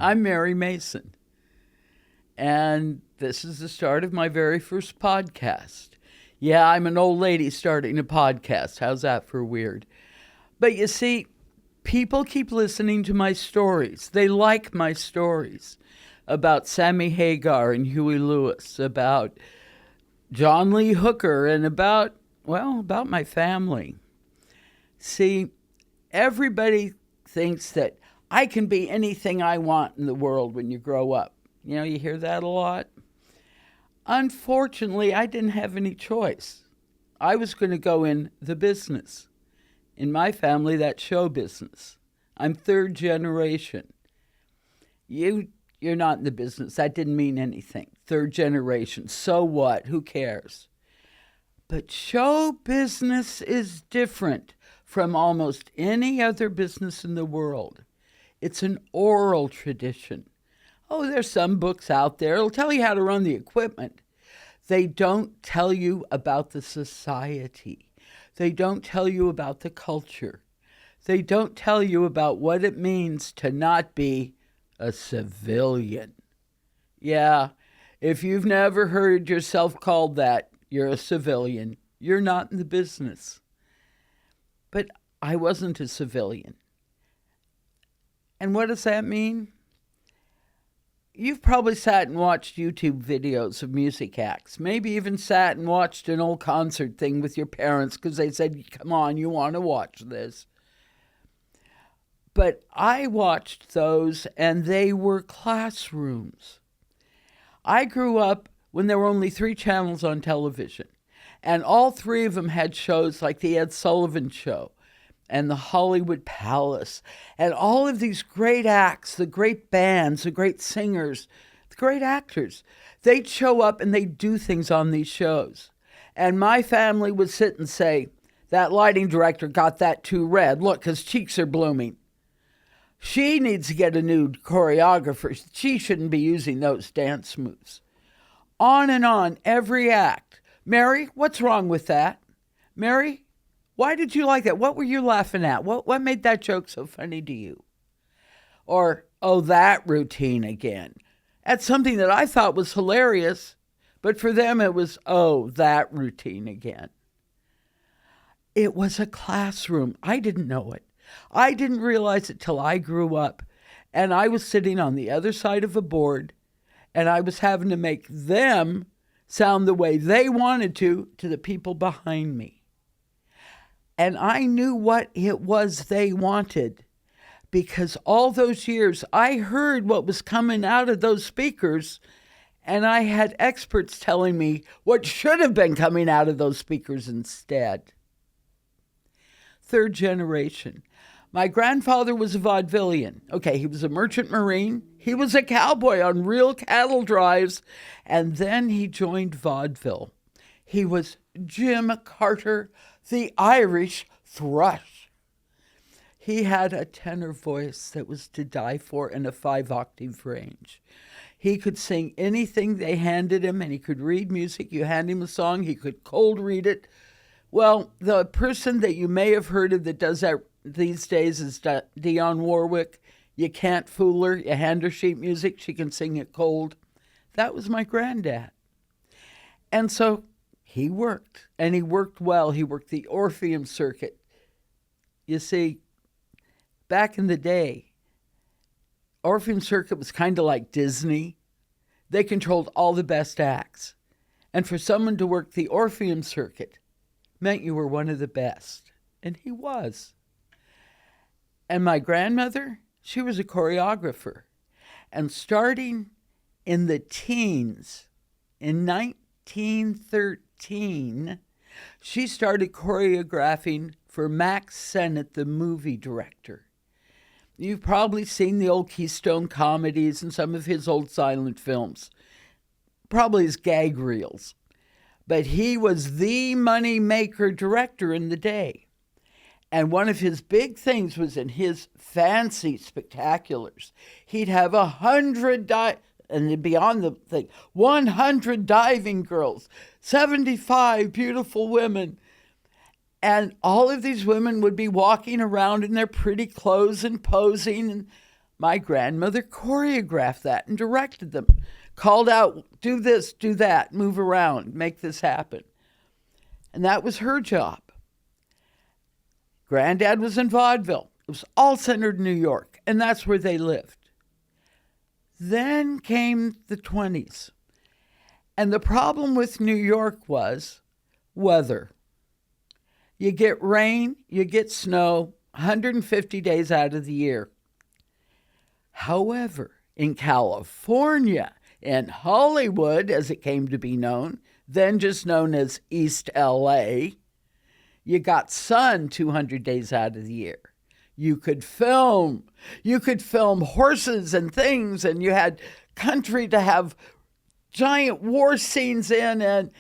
I'm Mary Mason, and this is the start of my very first podcast. Yeah, I'm an old lady starting a podcast. How's that for weird? But you see, people keep listening to my stories. They like my stories about Sammy Hagar and Huey Lewis, about John Lee Hooker, and about my family. See, everybody thinks that I can be anything I want in the world when you grow up. You know, you hear that a lot. Unfortunately, I didn't have any choice. I was going to go in the business. In my family, that's show business. I'm third generation. You're not in the business. That didn't mean anything. Third generation. So what? Who cares? But show business is different from almost any other business in the world. It's an oral tradition. Oh, there's some books out there. It'll tell you how to run the equipment. They don't tell you about the society. They don't tell you about the culture. They don't tell you about what it means to not be a civilian. Yeah, if you've never heard yourself called that, you're a civilian. You're not in the business. But I wasn't a civilian. And what does that mean? You've probably sat and watched YouTube videos of music acts. Maybe even sat and watched an old concert thing with your parents because they said, come on, you want to watch this. But I watched those, and they were classrooms. I grew up when there were only 3 channels on television, and all 3 of them had shows like the Ed Sullivan Show and the Hollywood Palace, and all of these great acts, the great bands, the great singers, the great actors. They'd show up and they'd do things on these shows. And my family would sit and say, that lighting director got that too red. Look, his cheeks are blooming. She needs to get a new choreographer. She shouldn't be using those dance moves. On and on, every act. Mary, what's wrong with that? Mary, why did you like that? What were you laughing at? What made that joke so funny to you? Or, oh, that routine again. That's something that I thought was hilarious, but for them it was, oh, that routine again. It was a classroom. I didn't know it. I didn't realize it till I grew up, and I was sitting on the other side of a board, and I was having to make them sound the way they wanted to the people behind me. And I knew what it was they wanted, because all those years I heard what was coming out of those speakers, and I had experts telling me what should have been coming out of those speakers instead. Third generation. My grandfather was a vaudevillian. Okay, he was a merchant marine. He was a cowboy on real cattle drives, and then he joined vaudeville. He was Jim Carter, the Irish thrush. He had a tenor voice that was to die for in a 5-octave range. He could sing anything they handed him, and he could read music. You hand him a song, he could cold read it. Well, the person that you may have heard of that does that these days is Dionne Warwick. You can't fool her. You hand her sheet music, she can sing it cold. That was my granddad. And so he worked, and he worked well. He worked the Orpheum circuit. You see, back in the day, Orpheum circuit was kind of like Disney. They controlled all the best acts. And for someone to work the Orpheum circuit meant you were one of the best. And he was. And my grandmother, she was a choreographer. And starting in the teens, in 1913, she started choreographing for Max Sennett, the movie director. You've probably seen the old Keystone comedies and some of his old silent films, probably his gag reels. But he was the money maker director in the day. And one of his big things was in his fancy spectaculars. He'd have 100 and beyond the thing, 100 diving girls, 75 beautiful women. And all of these women would be walking around in their pretty clothes and posing. And My grandmother choreographed that and directed them, called out, do this, do that, move around, make this happen. And that was her job. Granddad was in vaudeville. It was all centered in New York, and that's where they lived. Then came the 20s. And the problem with New York was weather. You get rain, you get snow, 150 days out of the year. However, in California, in Hollywood, as it came to be known, then just known as East LA, you got sun 200 days out of the year. You could film horses and things, and you had country to have giant war scenes in, and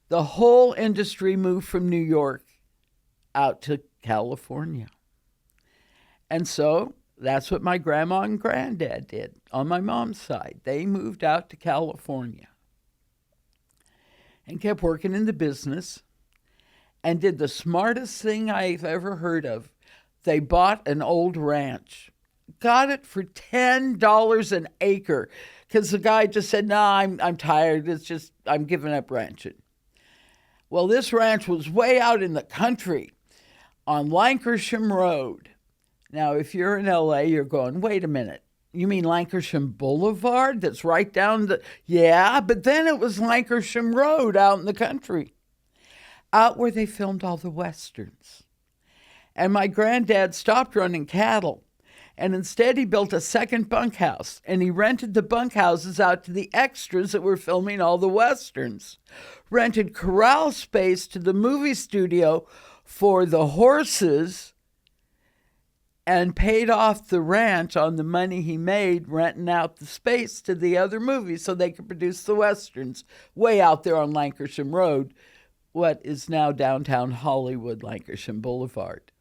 the whole industry moved from New York out to California. And so that's what my grandma and granddad did on my mom's side. They moved out to California and kept working in the business and did the smartest thing I've ever heard of. They bought an old ranch, got it for $10 an acre, because the guy just said, "No, I'm tired. I'm giving up ranching." Well, this ranch was way out in the country on Lancashire Road. Now, if you're in LA, you're going, wait a minute. You mean Lancashire Boulevard? That's right down the... Yeah, but then it was Lancashire Road out in the country, out where they filmed all the Westerns. And my granddad stopped running cattle, and instead he built a second bunkhouse, and he rented the bunkhouses out to the extras that were filming all the Westerns, rented corral space to the movie studio for the horses, and paid off the ranch on the money he made renting out the space to the other movies so they could produce the Westerns way out there on Lancashire Road, what is now downtown Hollywood, Lancashire Boulevard.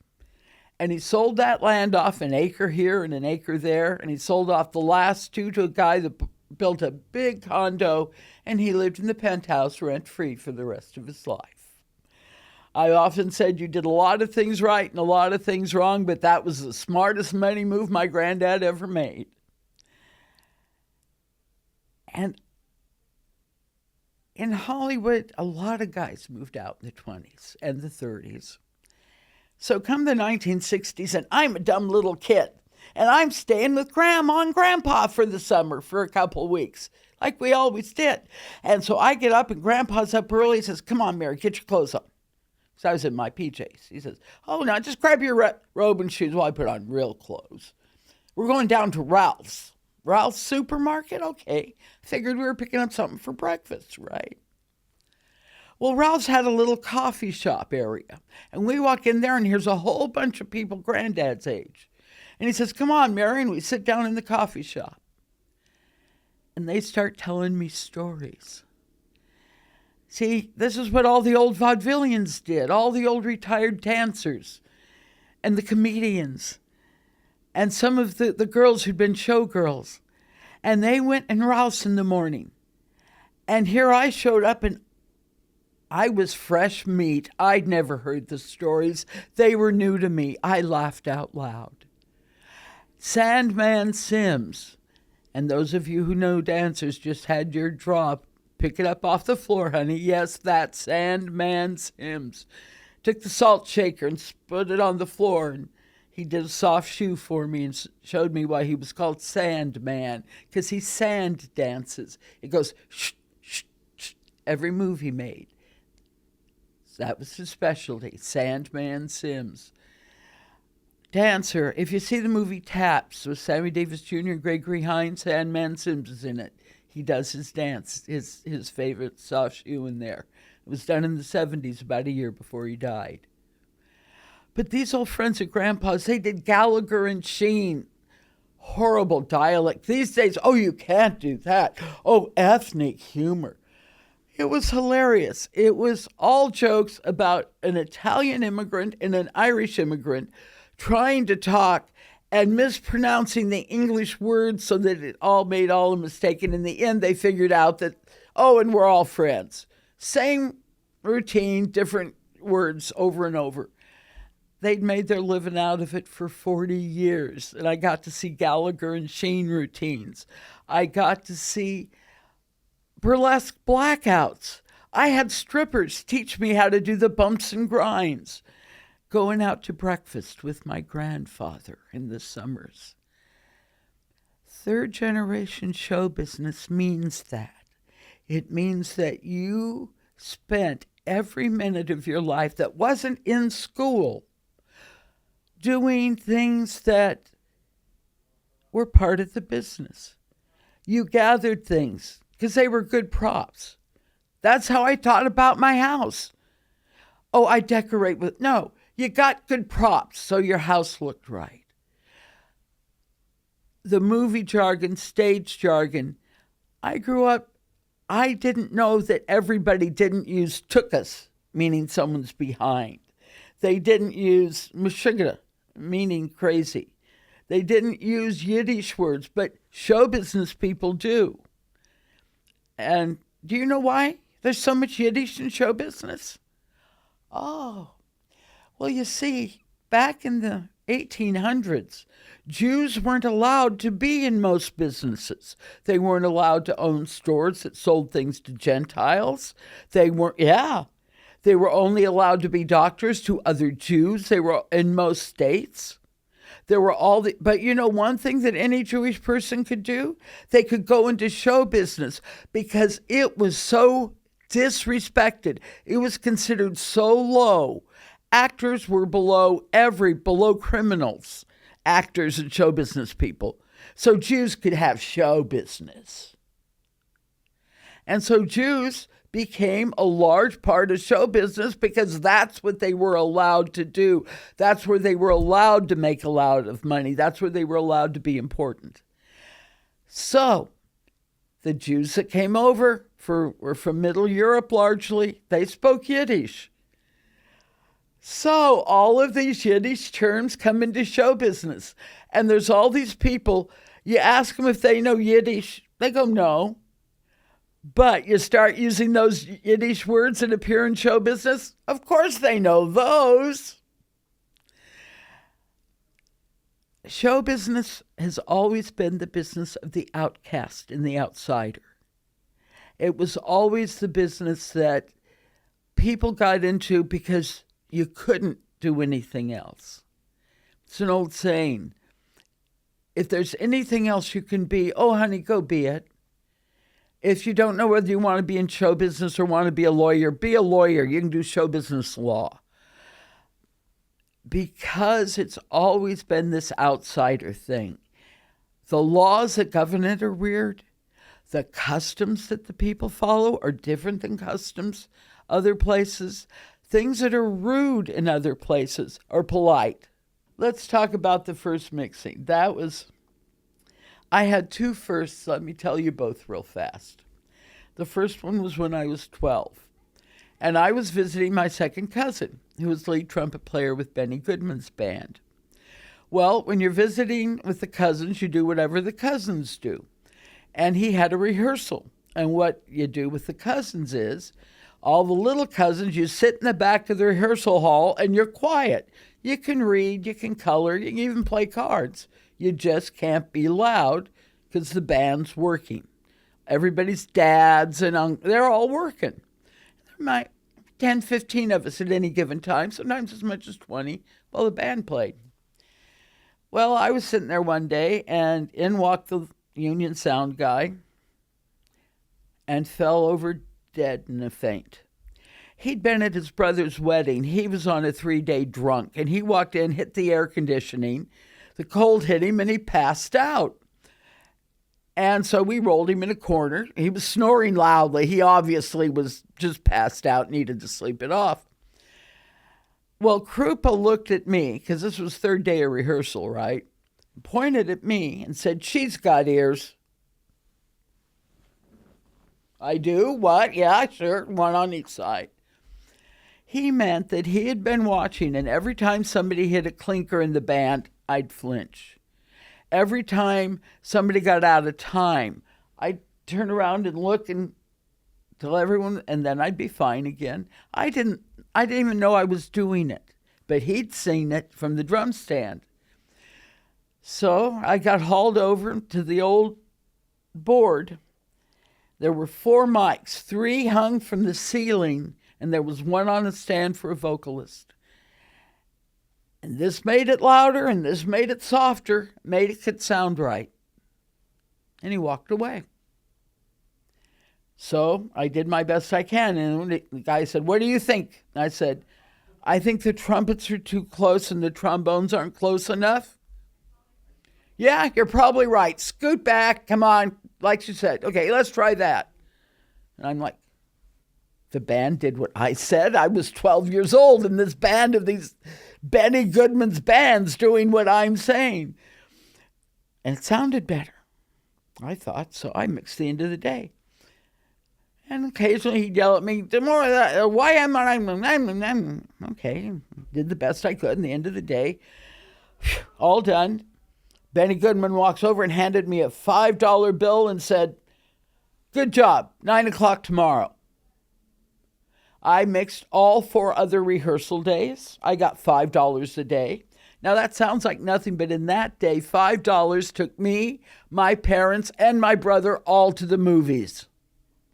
And he sold that land off, an acre here and an acre there, and he sold off the last two to a guy that built a big condo, and he lived in the penthouse rent-free for the rest of his life. I often said you did a lot of things right and a lot of things wrong, but that was the smartest money move my granddad ever made. And in Hollywood, a lot of guys moved out in the 20s and the 30s. So come the 1960s, and I'm a dumb little kid, and I'm staying with Grandma and Grandpa for the summer for a couple weeks, like we always did. And so I get up, and Grandpa's up early. He says, "Come on, Mary, get your clothes on." So I was in my PJs. He says, "Oh, now just grab your robe and shoes." Well, I put on real clothes. "We're going down to Ralph's." "Ralph's supermarket?" Okay. Figured we were picking up something for breakfast, right? Well, Ralph's had a little coffee shop area. And we walk in there, and here's a whole bunch of people Granddad's age. And he says, "Come on, Mary," and we sit down in the coffee shop. And they start telling me stories. See, this is what all the old vaudevillians did, all the old retired dancers and the comedians and some of the girls who'd been showgirls. And they went in Ralph's in the morning. And here I showed up, and I was fresh meat. I'd never heard the stories. They were new to me. I laughed out loud. Sandman Sims, and those of you who know dancers just had your drop. Pick it up off the floor, honey. Yes, that Sandman Sims. Took the salt shaker and put it on the floor, and he did a soft shoe for me and showed me why he was called Sandman, because he sand dances. It goes shh, shh, shh, every move he made. So that was his specialty, Sandman Sims. Dancer, if you see the movie Taps with Sammy Davis Jr. and Gregory Hines, Sandman Sims is in it. He does his dance, his favorite soft shoe in there. It was done in the 70s, about a year before he died. But these old friends of Grandpa's, they did Gallagher and Sheen. Horrible dialect. These days, oh, you can't do that. Oh, ethnic humor. It was hilarious. It was all jokes about an Italian immigrant and an Irish immigrant trying to talk and mispronouncing the English words so that it all made all a mistake. And in the end, they figured out that, oh, and we're all friends. Same routine, different words over and over. they'd made their living out of it for 40 years. And I got to see Gallagher and Sheen routines. I got to see burlesque blackouts. I had strippers teach me how to do the bumps and grinds. Going out to breakfast with my grandfather in the summers. Third generation show business means that. It means that you spent every minute of your life that wasn't in school doing things that were part of the business. You gathered things because they were good props. That's how I thought about my house. Oh, I decorate with... No, you got good props so your house looked right. The movie jargon, stage jargon. I grew up, I didn't know that everybody didn't use tukas, meaning someone's behind. They didn't use mashugada, meaning crazy. They didn't use Yiddish words, but show business people do. And do you know why there's so much Yiddish in show business? Oh, well, you see, back in the 1800s, Jews weren't allowed to be in most businesses. They weren't allowed to own stores that sold things to Gentiles. They were only allowed to be doctors to other Jews. They were in most states. There were but you know one thing that any Jewish person could do? They could go into show business because it was so disrespected. It was considered so low. Actors were below criminals, actors and show business people. So Jews could have show business. And so Jews became a large part of show business because that's what they were allowed to do. That's where they were allowed to make a lot of money. That's where they were allowed to be important. So the Jews that came over were from Middle Europe largely. They spoke Yiddish. So all of these Yiddish terms come into show business. And there's all these people, you ask them if they know Yiddish, they go, no. But you start using those Yiddish words that appear in show business, of course they know those. Show business has always been the business of the outcast and the outsider. It was always the business that people got into because you couldn't do anything else. It's an old saying. If there's anything else you can be, oh, honey, go be it. If you don't know whether you want to be in show business or want to be a lawyer, be a lawyer. You can do show business law. Because it's always been this outsider thing. The laws that govern it are weird. The customs that the people follow are different than customs other places. Things that are rude in other places are polite. Let's talk about the first mixing. I had two firsts, let me tell you both real fast. The first one was when I was 12. And I was visiting my second cousin, who was lead trumpet player with Benny Goodman's band. Well, when you're visiting with the cousins, you do whatever the cousins do. And he had a rehearsal. And what you do with the cousins is, all the little cousins, you sit in the back of the rehearsal hall and you're quiet. You can read, you can color, you can even play cards. You just can't be loud because the band's working. Everybody's dads and they're all working. There might 10, 15 of us at any given time, sometimes as much as 20, while the band played. Well, I was sitting there one day and in walked the union sound guy and fell over dead in a faint. He'd been at his brother's wedding. He was on a 3-day drunk, and he walked in, hit the air conditioning. The cold hit him, and he passed out. And so we rolled him in a corner. He was snoring loudly. He obviously was just passed out, needed to sleep it off. Well, Krupa looked at me, because this was third day of rehearsal, right? Pointed at me and said, "She's got ears." I do? What? Yeah, sure. One on each side. He meant that he had been watching, and every time somebody hit a clinker in the band, I'd flinch. Every time somebody got out of time, I'd turn around and look and tell everyone, and then I'd be fine again. I didn't even know I was doing it but he'd seen it from the drum stand. So I got hauled over to the old board. There were 4 mics, 3 hung from the ceiling, and there was 1 on a stand for a vocalist. And this made it louder, and this made it softer, made it could sound right. And he walked away. So I did my best I can, and the guy said, "What do you think?" And I said, "I think the trumpets are too close and the trombones aren't close enough." "Yeah, you're probably right. Scoot back. Come on." Like you said, "Okay, let's try that." And I'm like, the band did what I said. I was 12 years old in this band of these Benny Goodman's bands doing what I'm saying. And it sounded better, I thought. So I mixed the end of the day. And occasionally he'd yell at me, "The more of that, why am I?" Okay, did the best I could. In the end of the day, all done. Benny Goodman walks over and handed me a $5 bill and said, "Good job, 9 o'clock tomorrow." I mixed all 4 other rehearsal days. I got $5 a day. Now that sounds like nothing, but in that day, $5 took me, my parents, and my brother all to the movies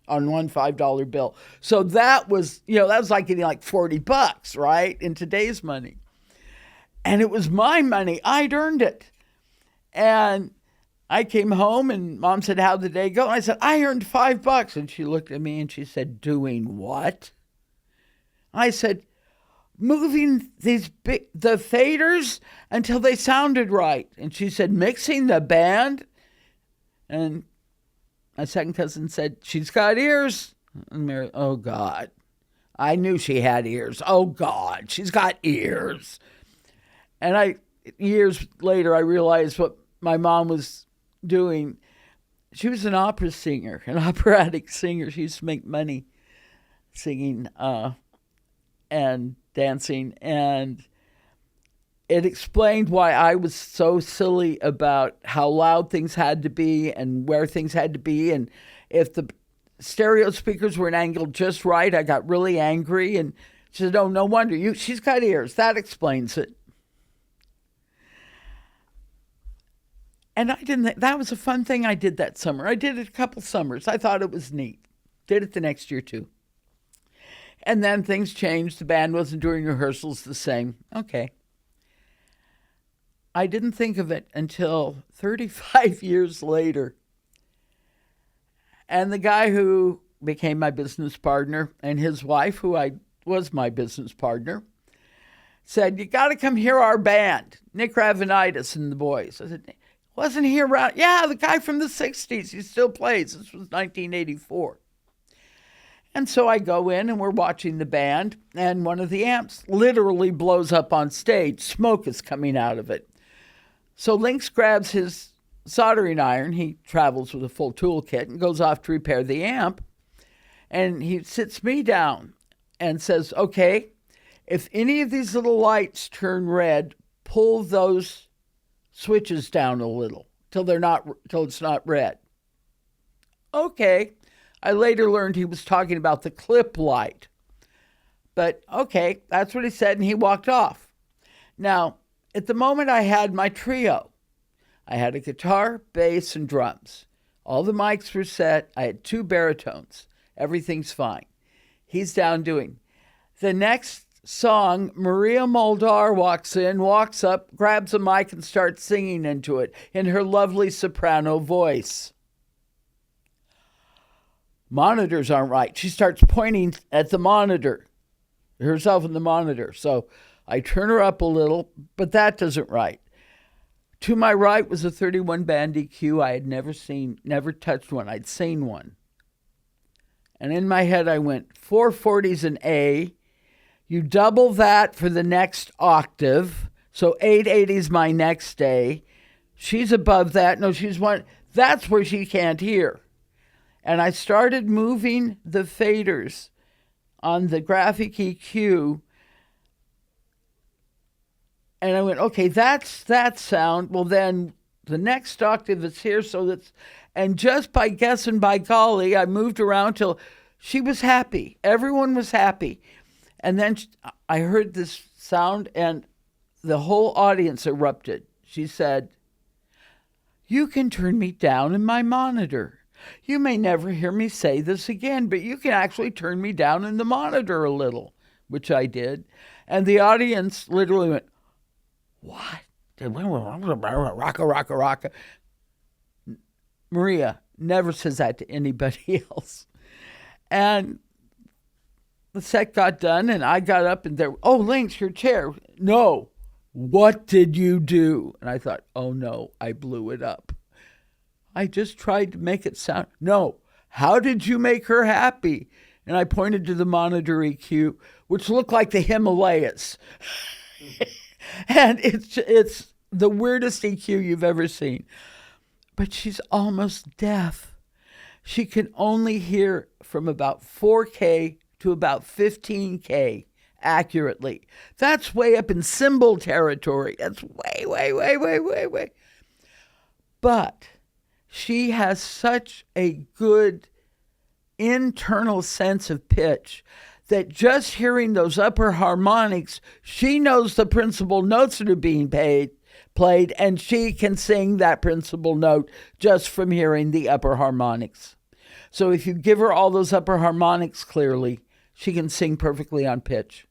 on one $5 bill. So that was, that was like getting like $40, right? In today's money. And it was my money. I'd earned it. And I came home and Mom said, "How'd the day go?" And I said, "I earned $5. And she looked at me and she said, "Doing what?" I said, "Moving the faders until they sounded right." And she said, "Mixing the band?" And my second cousin said, "She's got ears." And Mary, "Oh God." I knew she had ears. "Oh God, she's got ears." And years later, I realized what my mom was doing. She was an opera singer, an operatic singer. She used to make money singing and dancing. And it explained why I was so silly about how loud things had to be and where things had to be. And if the stereo speakers weren't angled just right, I got really angry. And she said, "Oh, no wonder. She's got ears. That explains it." And that was a fun thing I did that summer. I did it a couple summers. I thought it was neat. Did it the next year too. And then things changed. The band wasn't doing rehearsals the same. Okay. I didn't think of it until 35 years later. And the guy who became my business partner and his wife, who was my business partner, said, "You got to come hear our band, Nick Ravenitis and the boys." I said, "Wasn't he around?" "Yeah, the guy from the 60s. He still plays." This was 1984. And so I go in and we're watching the band, and one of the amps literally blows up on stage. Smoke is coming out of it. So Lynx grabs his soldering iron. He travels with a full toolkit and goes off to repair the amp. And he sits me down and says, "Okay, if any of these little lights turn red, pull those switches down a little till it's not red." Okay. I later learned he was talking about the clip light. But okay, that's what he said, and he walked off. Now, at the moment I had my trio. I had a guitar, bass, and drums. All the mics were set. I had 2 baritones. Everything's fine. He's down doing. The next song, Maria Muldaur walks up, grabs a mic, and starts singing into it in her lovely soprano voice. Monitors aren't right. She starts pointing at the monitor, herself in the monitor. So I turn her up a little, but that doesn't right. To my right was a 31 band EQ. I had never touched one. I'd seen one. And in my head, I went, 440's an A. You double that for the next octave. So 880's my next A. She's above that. No, she's one. That's where she can't hear. And I started moving the faders on the graphic EQ. And I went, okay, that's that sound. Well, then the next octave is here. And just by guessing, by golly, I moved around till she was happy. Everyone was happy. And then I heard this sound, and the whole audience erupted. She said, "You can turn me down in my monitor. You may never hear me say this again, but you can actually turn me down in the monitor a little," which I did. And the audience literally went, "What? Rocka, rocka, rocka." Maria never says that to anybody else. And the set got done, and I got up, and there, "Oh, Lynx, your chair." "No, what did you do?" And I thought, oh no, I blew it up. "I just tried to make it sound." "No, how did you make her happy?" And I pointed to the monitor EQ, which looked like the Himalayas. And it's the weirdest EQ you've ever seen. But she's almost deaf. She can only hear from about 4K to about 15K accurately. That's way up in cymbal territory. That's way, way, way, way, way, way. But she has such a good internal sense of pitch that just hearing those upper harmonics, she knows the principal notes that are being played, and she can sing that principal note just from hearing the upper harmonics. So if you give her all those upper harmonics clearly, she can sing perfectly on pitch.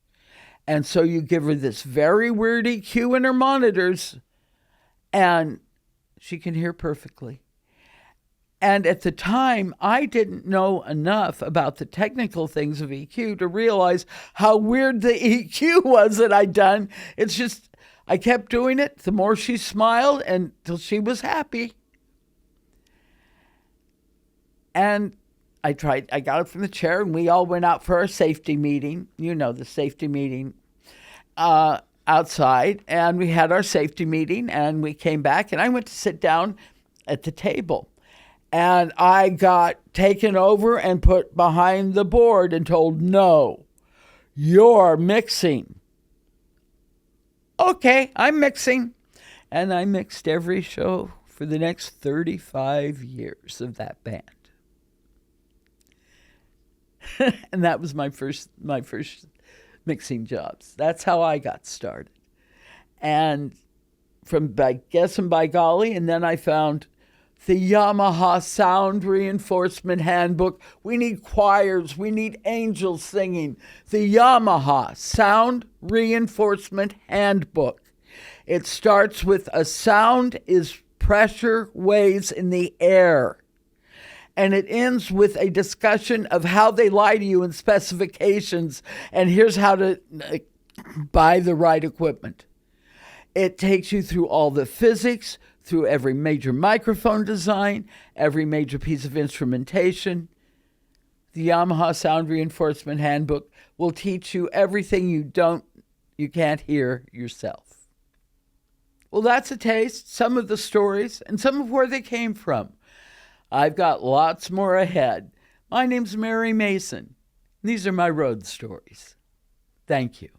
And so you give her this very weird EQ in her monitors, and she can hear perfectly. And at the time, I didn't know enough about the technical things of EQ to realize how weird the EQ was that I'd done. It's just, I kept doing it. The more she smiled until she was happy. And I got up from the chair, and we all went out for our safety meeting. You know, the safety meeting outside. And we had our safety meeting, and we came back, and I went to sit down at the table. And I got taken over and put behind the board and told, "No, you're mixing." "Okay, I'm mixing." And I mixed every show for the next 35 years of that band. And that was my first mixing jobs. That's how I got started. And by golly, and then I found the Yamaha Sound Reinforcement Handbook. We need choirs. We need angels singing. The Yamaha Sound Reinforcement Handbook. It starts with a sound is pressure waves in the air. And it ends with a discussion of how they lie to you in specifications, and here's how to buy the right equipment. It takes you through all the physics, through every major microphone design, every major piece of instrumentation. The Yamaha Sound Reinforcement Handbook will teach you everything you can't hear yourself. Well, that's a taste, some of the stories, and some of where they came from. I've got lots more ahead. My name's Mary Mason. These are my road stories. Thank you.